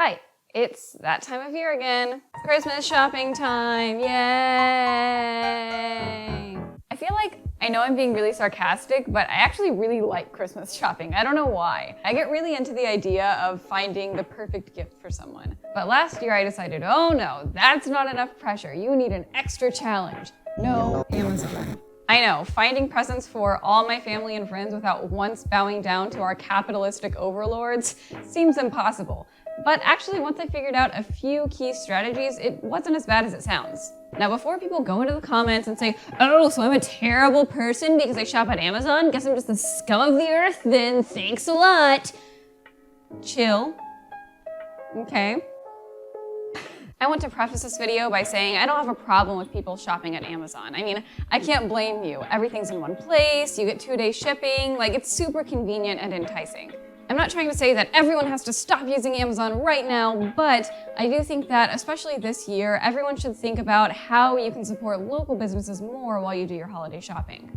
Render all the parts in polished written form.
Hi, it's that time of year again. It's Christmas shopping time, yay! I feel like I know I'm being really sarcastic, but I actually really like Christmas shopping. I don't know why. I get really into the idea of finding the perfect gift for someone. But last year I decided, oh no, that's not enough pressure. You need an extra challenge. No Amazon. I know, finding presents for all my family and friends without once bowing down to our capitalistic overlords seems impossible. But actually, once I figured out a few key strategies, it wasn't as bad as it sounds. Now, before people go into the comments and say, oh, so I'm a terrible person because I shop at Amazon, guess I'm just the scum of the earth, then thanks a lot. Chill. Okay. I want to preface this video by saying I don't have a problem with people shopping at Amazon. I mean, I can't blame you. Everything's in one place, you get 2-day shipping, like it's super convenient and enticing. I'm not trying to say that everyone has to stop using Amazon right now, but I do think that, especially this year, everyone should think about how you can support local businesses more while you do your holiday shopping.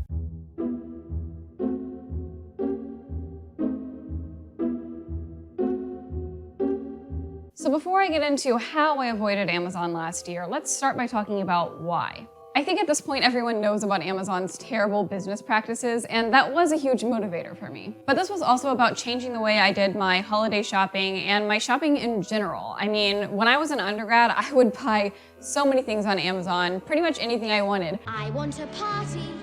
So before I get into how I avoided Amazon last year, let's start by talking about why. I think at this point everyone knows about Amazon's terrible business practices, and that was a huge motivator for me. But this was also about changing the way I did my holiday shopping and my shopping in general. I mean, when I was an undergrad, I would buy so many things on Amazon, pretty much anything I wanted. I want a party,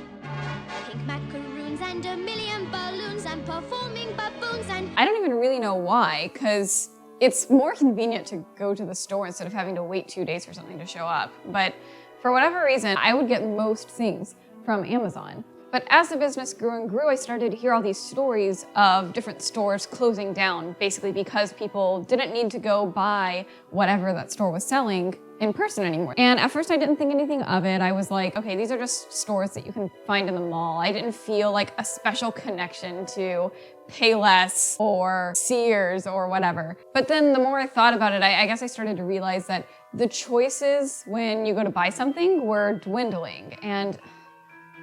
pink macaroons and a million balloons and performing baboons and... I don't even really know why, because it's more convenient to go to the store instead of having to wait 2 days for something to show up. But for whatever reason, I would get most things from Amazon. But as the business grew and grew, I started to hear all these stories of different stores closing down, basically because people didn't need to go buy whatever that store was selling in person anymore. And at first I didn't think anything of it. I was like, okay, these are just stores that you can find in the mall. I didn't feel like a special connection to Payless or Sears or whatever. But then the more I thought about it, I guess I started to realize that the choices when you go to buy something were dwindling. And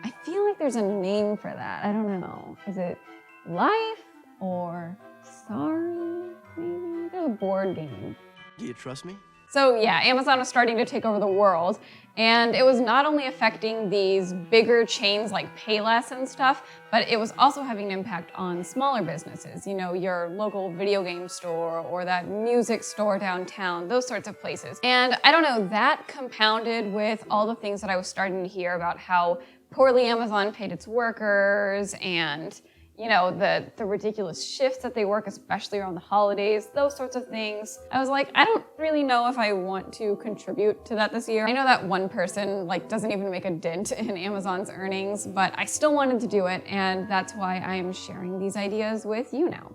I feel like there's a name for that. I don't know. Is it life or sorry? Maybe there's a board game. Do you trust me? So yeah, Amazon was starting to take over the world, and it was not only affecting these bigger chains like Payless and stuff, but it was also having an impact on smaller businesses. You know, your local video game store or that music store downtown, those sorts of places. And I don't know, that compounded with all the things that I was starting to hear about how poorly Amazon paid its workers and, you know, the ridiculous shifts that they work, especially around the holidays, those sorts of things. I was like, I don't really know if I want to contribute to that this year. I know that one person doesn't even make a dent in Amazon's earnings, but I still wanted to do it, and that's why I'm sharing these ideas with you now.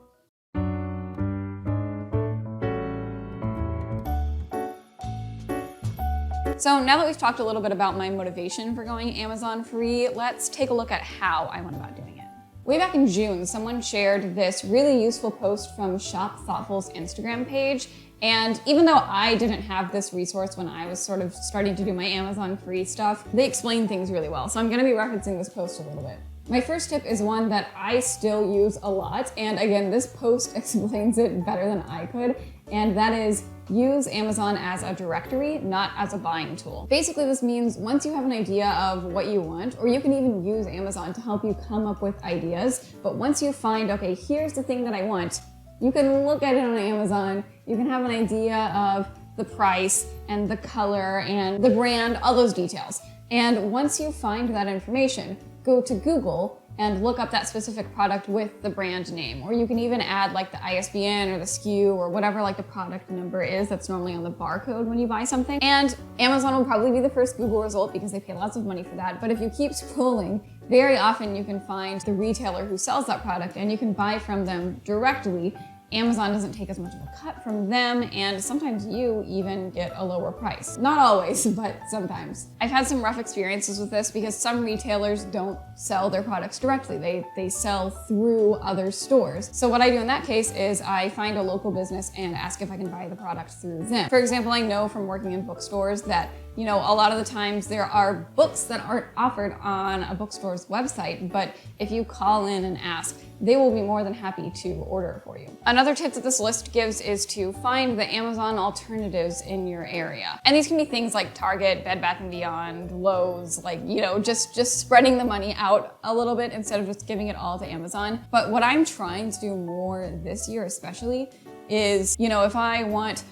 So now that we've talked a little bit about my motivation for going Amazon free, let's take a look at how I went about doing it. Way back in June, someone shared this really useful post from Shop Thoughtful's Instagram page. And even though I didn't have this resource when I was sort of starting to do my Amazon free stuff, they explain things really well. So I'm gonna be referencing this post a little bit. My first tip is one that I still use a lot. And again, this post explains it better than I could. And that is use Amazon as a directory, not as a buying tool. Basically, this means once you have an idea of what you want, or you can even use Amazon to help you come up with ideas, but once you find, okay, here's the thing that I want, you can look at it on Amazon, you can have an idea of the price and the color and the brand, all those details. And once you find that information, go to Google and look up that specific product with the brand name. Or you can even add the ISBN or the SKU or whatever the product number is that's normally on the barcode when you buy something. And Amazon will probably be the first Google result because they pay lots of money for that. But if you keep scrolling, very often you can find the retailer who sells that product and you can buy from them directly. Amazon doesn't take as much of a cut from them, and sometimes you even get a lower price. Not always, but sometimes. I've had some rough experiences with this because some retailers don't sell their products directly. They sell through other stores. So what I do in that case is I find a local business and ask if I can buy the product through them. For example, I know from working in bookstores that a lot of the times there are books that aren't offered on a bookstore's website, but if you call in and ask, they will be more than happy to order for you. Another tip that this list gives is to find the Amazon alternatives in your area. And these can be things like Target, Bed Bath & Beyond, Lowe's, like, you know, just spreading the money out a little bit instead of just giving it all to Amazon. But what I'm trying to do more this year especially is, you know, if I want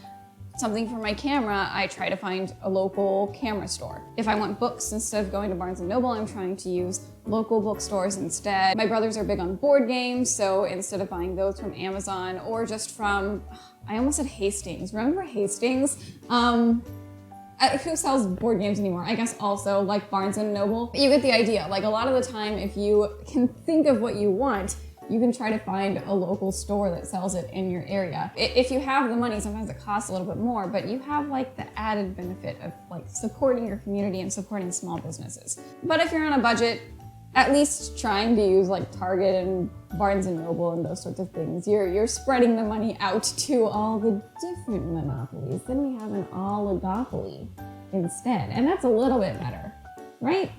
something for my camera, I try to find a local camera store. If I want books, instead of going to Barnes & Noble, I'm trying to use local bookstores instead. My brothers are big on board games, so instead of buying those from Amazon or just from, I almost said Hastings. Remember Hastings? Who sells board games anymore? I guess also like Barnes & Noble. You get the idea. Like a lot of the time, if you can think of what you want, you can try to find a local store that sells it in your area. If you have the money, sometimes it costs a little bit more, but you have like the added benefit of like supporting your community and supporting small businesses. But if you're on a budget, at least trying to use like Target and Barnes & Noble and those sorts of things, you're spreading the money out to all the different monopolies. Then we have an oligopoly instead, and that's a little bit better, right?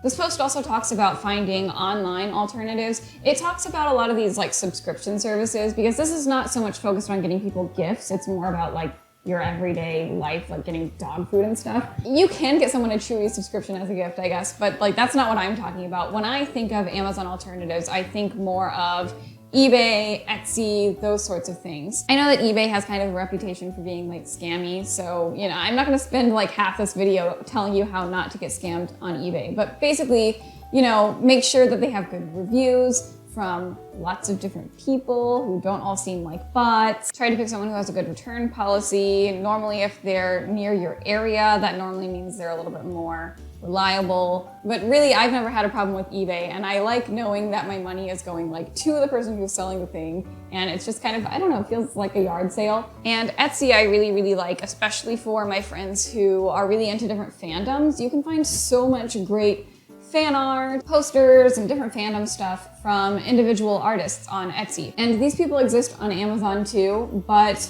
This post also talks about finding online alternatives. It talks about a lot of these like subscription services, because this is not so much focused on getting people gifts. It's more about like your everyday life, like getting dog food and stuff. You can get someone a Chewy subscription as a gift, I guess, but like that's not what I'm talking about. When I think of Amazon alternatives, I think more of eBay, Etsy, those sorts of things. I know that eBay has kind of a reputation for being like scammy, so you know, I'm not gonna spend like half this video telling you how not to get scammed on eBay, but basically, you know, make sure that they have good reviews from lots of different people who don't all seem like bots. Try to pick someone who has a good return policy. Normally, if they're near your area, that normally means they're a little bit more reliable. But really, I've never had a problem with eBay, and I like knowing that my money is going like to the person who's selling the thing, and it's just kind of, I don't know, it feels like a yard sale. And Etsy I really, really like, especially for my friends who are really into different fandoms. You can find so much great fan art, posters, and different fandom stuff from individual artists on Etsy. And these people exist on Amazon too, but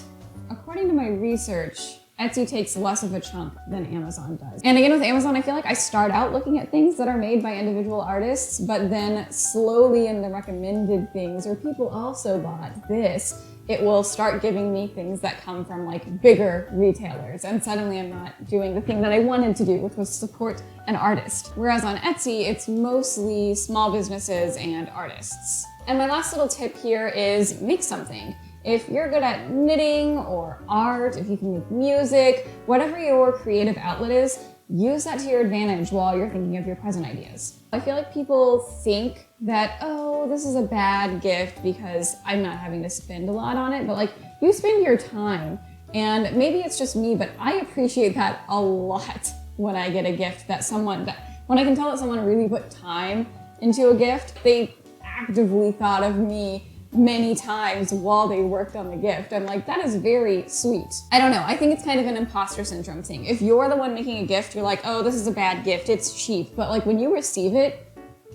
according to my research, Etsy takes less of a chunk than Amazon does. And again, with Amazon, I feel like I start out looking at things that are made by individual artists, but then slowly in the recommended things, or people also bought this, it will start giving me things that come from like bigger retailers. And suddenly I'm not doing the thing that I wanted to do, which was support an artist. Whereas on Etsy, it's mostly small businesses and artists. And my last little tip here is make something. If you're good at knitting or art, if you can make music, whatever your creative outlet is, use that to your advantage while you're thinking of your present ideas. I feel like people think that, oh, this is a bad gift because I'm not having to spend a lot on it, but like you spend your time, and maybe it's just me, but I appreciate that a lot when I get a gift when I can tell that someone really put time into a gift. They actively thought of me many times while they worked on the gift. I'm like, that is very sweet. I don't know, I think it's kind of an imposter syndrome thing. If you're the one making a gift, you're like, oh, this is a bad gift, it's cheap. But like when you receive it,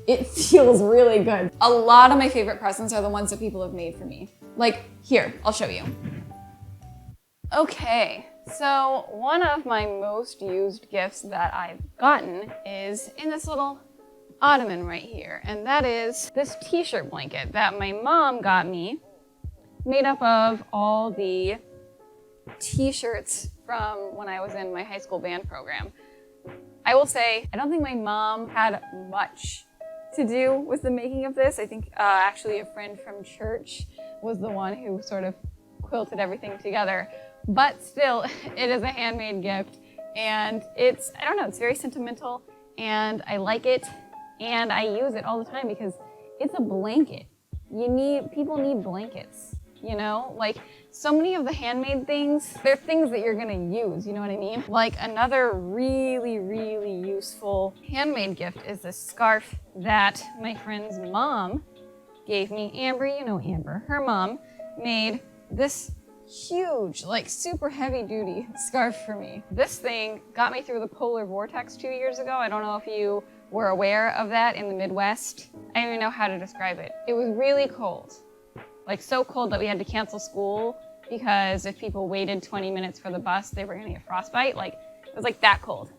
it feels really good. A lot of my favorite presents are the ones that people have made for me. Like here, I'll show you. Okay, so one of my most used gifts that I've gotten is in this little ottoman right here, and that is this t-shirt blanket that my mom got me, made up of all the t-shirts from when I was in my high school band program. I will say, I don't think my mom had much to do with the making of this. I think actually a friend from church was the one who sort of quilted everything together, but still, it is a handmade gift, and it's, I don't know, it's very sentimental, and I like it. And I use it all the time because it's a blanket. People need blankets, you know? Like, so many of the handmade things, they're things that you're gonna use, you know what I mean? Like, another really, really useful handmade gift is this scarf that my friend's mom gave me. Amber, you know Amber, her mom made this huge, like super heavy duty scarf for me. This thing got me through the polar vortex 2 years ago. I don't know if you were aware of that in the Midwest. I don't even know how to describe it. It was really cold. Like so cold that we had to cancel school because if people waited 20 minutes for the bus, they were gonna get frostbite. Like, it was like that cold.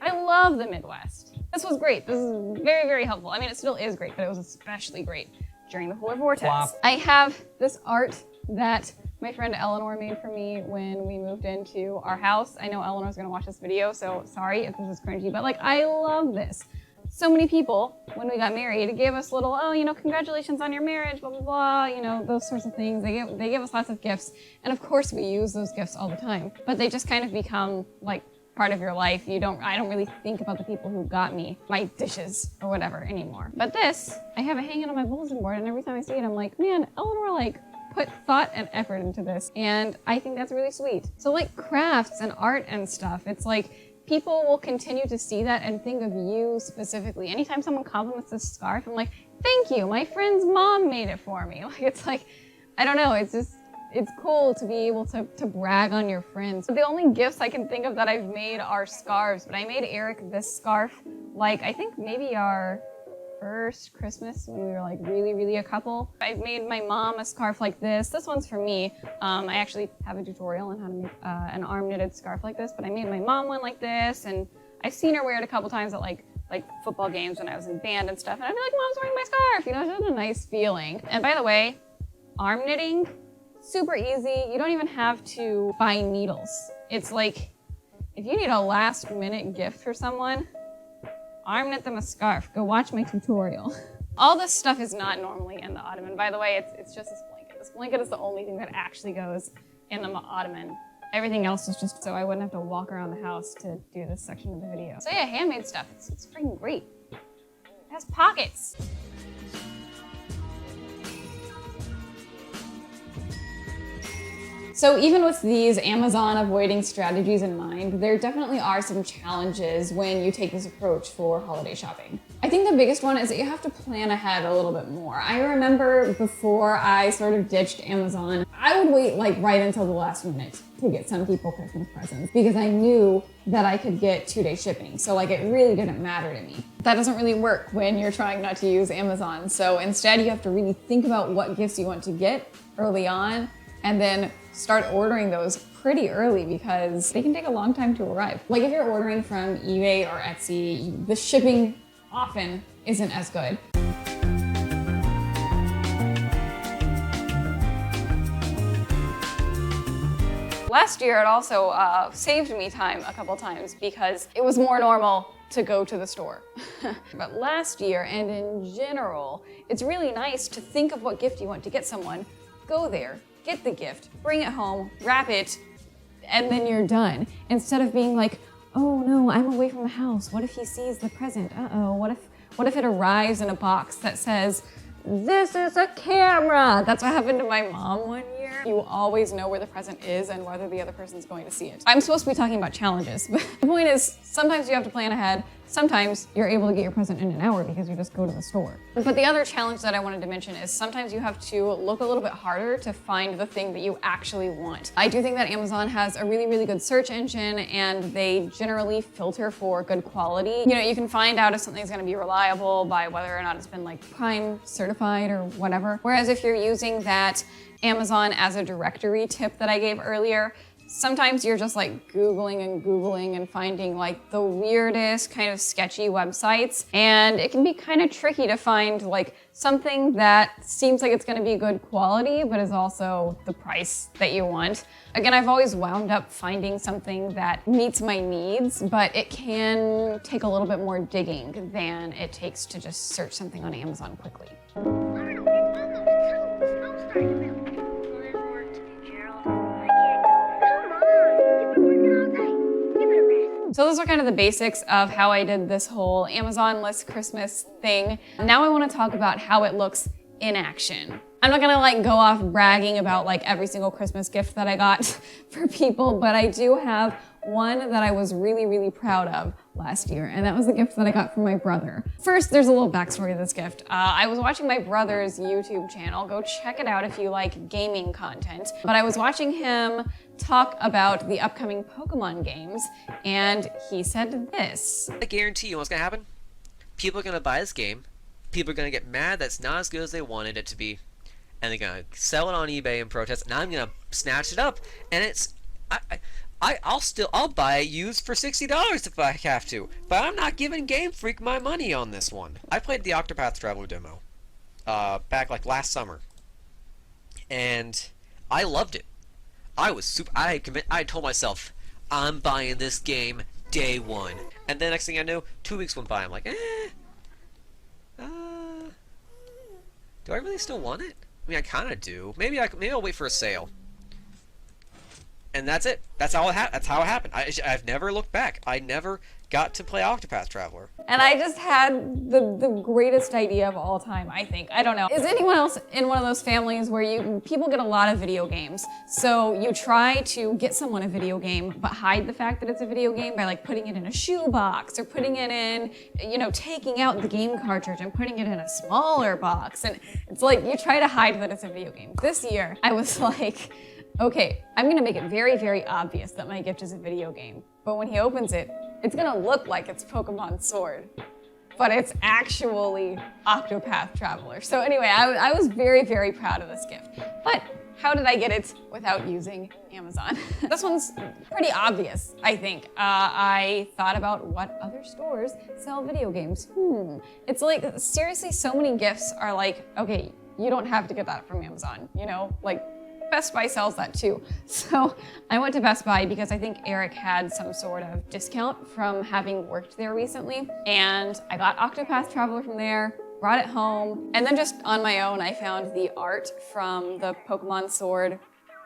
I love the Midwest. This was great. This is very, very helpful. I mean, it still is great, but it was especially great during the polar vortex. Plop. I have this art that my friend Eleanor made for me when we moved into our house. I know Eleanor's gonna watch this video, so sorry if this is cringy, but like, I love this. So many people, when we got married, gave us little, oh, you know, congratulations on your marriage, blah, blah, blah, you know, those sorts of things. They give us lots of gifts. And of course we use those gifts all the time, but they just kind of become like part of your life. I don't really think about the people who got me my dishes or whatever anymore. But this, I have it hanging on my bulletin board, and every time I see it, I'm like, man, Eleanor like put thought and effort into this. And I think that's really sweet. So like crafts and art and stuff, it's like, people will continue to see that and think of you specifically. Anytime someone compliments this scarf, I'm like, thank you, my friend's mom made it for me. Like, it's like, I don't know, it's cool to be able to brag on your friends. The only gifts I can think of that I've made are scarves, but I made Eric this scarf, like, I think maybe our first Christmas when we were like really a couple. I've made my mom a scarf like this. This one's for me. I actually have a tutorial on how to make an arm knitted scarf like this, but I made my mom one like this, and I've seen her wear it a couple times at like football games when I was in band and stuff, and I'd be like, Mom's wearing my scarf, you know, it's just a nice feeling. And by the way, arm knitting, super easy. You don't even have to buy needles. It's like, if you need a last minute gift for someone, arm knit them a scarf. Go watch my tutorial. All this stuff is not normally in the ottoman. By the way, it's just this blanket. This blanket is the only thing that actually goes in the ottoman. Everything else is just so I wouldn't have to walk around the house to do this section of the video. So yeah, handmade stuff. It's freaking great. It has pockets. So even with these Amazon avoiding strategies in mind, there definitely are some challenges when you take this approach for holiday shopping. I think the biggest one is that you have to plan ahead a little bit more. I remember before I sort of ditched Amazon, I would wait like right until the last minute to get some people Christmas presents because I knew that I could get 2-day shipping. So like it really didn't matter to me. That doesn't really work when you're trying not to use Amazon. So instead you have to really think about what gifts you want to get early on and then start ordering those pretty early because they can take a long time to arrive. Like if you're ordering from eBay or Etsy, the shipping often isn't as good. Last year, it also saved me time a couple times because it was more normal to go to the store. But last year, and in general, it's really nice to think of what gift you want to get someone, go there, get the gift, bring it home, wrap it, and then you're done. Instead of being like, oh no, I'm away from the house. What if he sees the present? Uh-oh, what if it arrives in a box that says, this is a camera? That's what happened to my mom one year. You always know where the present is and whether the other person's going to see it. I'm supposed to be talking about challenges, but the point is sometimes you have to plan ahead. Sometimes you're able to get your present in an hour because you just go to the store. But the other challenge that I wanted to mention is sometimes you have to look a little bit harder to find the thing that you actually want. I do think that Amazon has a really good search engine and they generally filter for good quality. You know, you can find out if something's gonna be reliable by whether or not it's been like Prime certified or whatever. Whereas if you're using that Amazon as a directory tip that I gave earlier, sometimes you're just like Googling and finding like the weirdest kind of sketchy websites. And it can be kind of tricky to find like something that seems like it's gonna be good quality, but is also the price that you want. Again, I've always wound up finding something that meets my needs, but it can take a little bit more digging than it takes to just search something on Amazon quickly. So those are kind of the basics of how I did this whole Amazon list Christmas thing. Now I want to talk about how it looks in action. I'm not gonna like go off bragging about like every single Christmas gift that I got for people, but I do have one that I was really proud of last year, and that was the gift that I got from my brother. First, there's a little backstory to this gift. I was watching my brother's YouTube channel. Go check it out if you like gaming content. But I was watching him talk about the upcoming Pokemon games, and he said this. I guarantee you what's gonna happen. People are gonna buy this game. People are gonna get mad that's not as good as they wanted it to be, and they're gonna sell it on eBay and protest. And I'm gonna snatch it up, and it's I'll buy it used for $60 if I have to, but I'm not giving Game Freak my money on this one. I played the Octopath Traveler demo. back like last summer, and I loved it. I was super. I told myself, I'm buying this game day one, and then next thing I know, 2 weeks went by. I'm like, do I really still want it? I mean, I kind of do. Maybe I'll wait for a sale. And that's it. That's how it happened. I've never looked back. I never got to play Octopath Traveler. And I just had the greatest idea of all time, I think. I don't know. Is anyone else in one of those families where people get a lot of video games? So you try to get someone a video game, but hide the fact that it's a video game by like putting it in a shoebox or putting it in, taking out the game cartridge and putting it in a smaller box. And it's like you try to hide that it's a video game. This year, I was like, okay, I'm gonna make it very, very obvious that my gift is a video game. But when he opens it, it's gonna look like it's Pokemon Sword, but it's actually Octopath Traveler. So anyway, I was very, very proud of this gift. But how did I get it without using Amazon? This one's pretty obvious, I think. I thought about what other stores sell video games. It's like, seriously, so many gifts are like, okay, you don't have to get that from Amazon, like, Best Buy sells that too. So I went to Best Buy because I think Eric had some sort of discount from having worked there recently. And I got Octopath Traveler from there, brought it home, and then just on my own, I found the art from the Pokemon Sword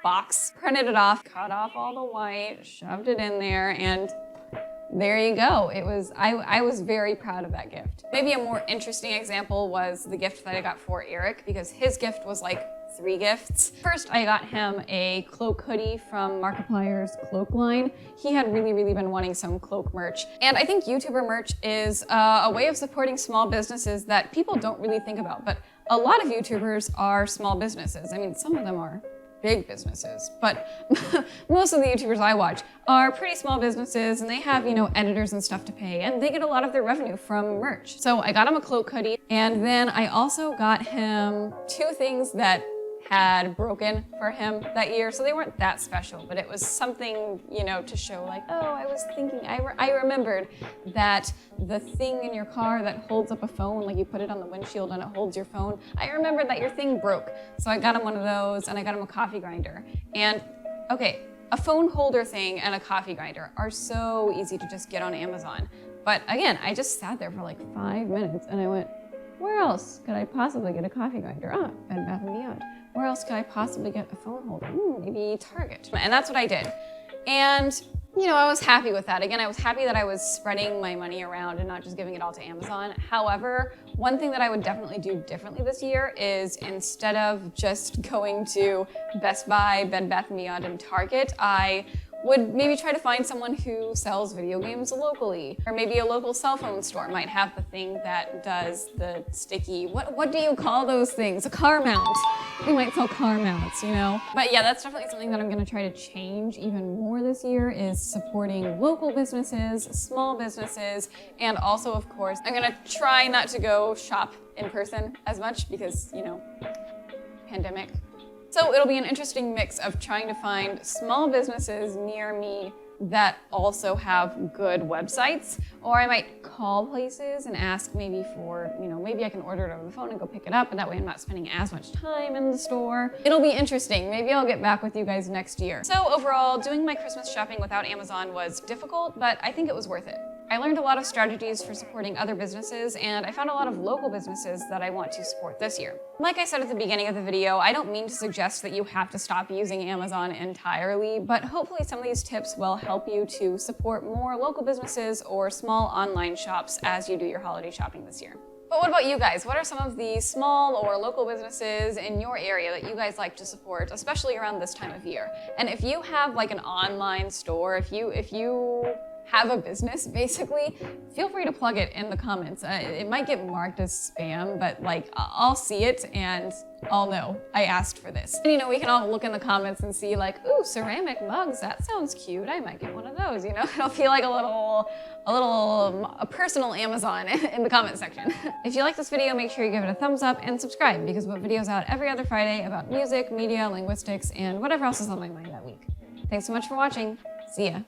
box, printed it off, cut off all the white, shoved it in there, and there you go. I was very proud of that gift. Maybe a more interesting example was the gift that I got for Eric, because his gift was like 3 gifts. First, I got him a cloak hoodie from Markiplier's cloak line. He had really, really been wanting some cloak merch. And I think YouTuber merch is a way of supporting small businesses that people don't really think about. But a lot of YouTubers are small businesses. I mean, some of them are big businesses, but most of the YouTubers I watch are pretty small businesses, and they have, editors and stuff to pay, and they get a lot of their revenue from merch. So I got him a cloak hoodie, and then I also got him 2 things that had broken for him that year, so they weren't that special, but it was something, to show like, oh, I was thinking, I remembered that the thing in your car that holds up a phone, like you put it on the windshield and it holds your phone, I remembered that your thing broke. So I got him one of those, and I got him a coffee grinder. And okay, a phone holder thing and a coffee grinder are so easy to just get on Amazon. But again, I just sat there for like 5 minutes and I went, where else could I possibly get a coffee grinder? Bed Bath & Beyond. Where else could I possibly get a phone holder? Maybe Target. And that's what I did. And, I was happy with that. Again, I was happy that I was spreading my money around and not just giving it all to Amazon. However, one thing that I would definitely do differently this year is instead of just going to Best Buy, Bed Bath & Beyond, and Target, I would maybe try to find someone who sells video games locally. Or maybe a local cell phone store might have the thing that does the sticky, what do you call those things? A car mount. They might sell car mounts, But yeah, that's definitely something that I'm gonna try to change even more this year, is supporting local businesses, small businesses, and also, of course, I'm gonna try not to go shop in person as much because, pandemic. So it'll be an interesting mix of trying to find small businesses near me that also have good websites, or I might call places and ask maybe for, maybe I can order it over the phone and go pick it up, and that way I'm not spending as much time in the store. It'll be interesting. Maybe I'll get back with you guys next year. So overall, doing my Christmas shopping without Amazon was difficult, but I think it was worth it. I learned a lot of strategies for supporting other businesses, and I found a lot of local businesses that I want to support this year. Like I said at the beginning of the video, I don't mean to suggest that you have to stop using Amazon entirely, but hopefully some of these tips will help you to support more local businesses or small online shops as you do your holiday shopping this year. But what about you guys? What are some of the small or local businesses in your area that you guys like to support, especially around this time of year? And if you have like an online store, if you have a business, basically, feel free to plug it in the comments. It might get marked as spam, but like I'll see it and I'll know I asked for this. And we can all look in the comments and see like, ooh, ceramic mugs, that sounds cute. I might get one of those, It'll feel like a personal Amazon in the comment section. If you like this video, make sure you give it a thumbs up and subscribe, because we put videos out every other Friday about music, media, linguistics, and whatever else is on my mind that week. Thanks so much for watching. See ya.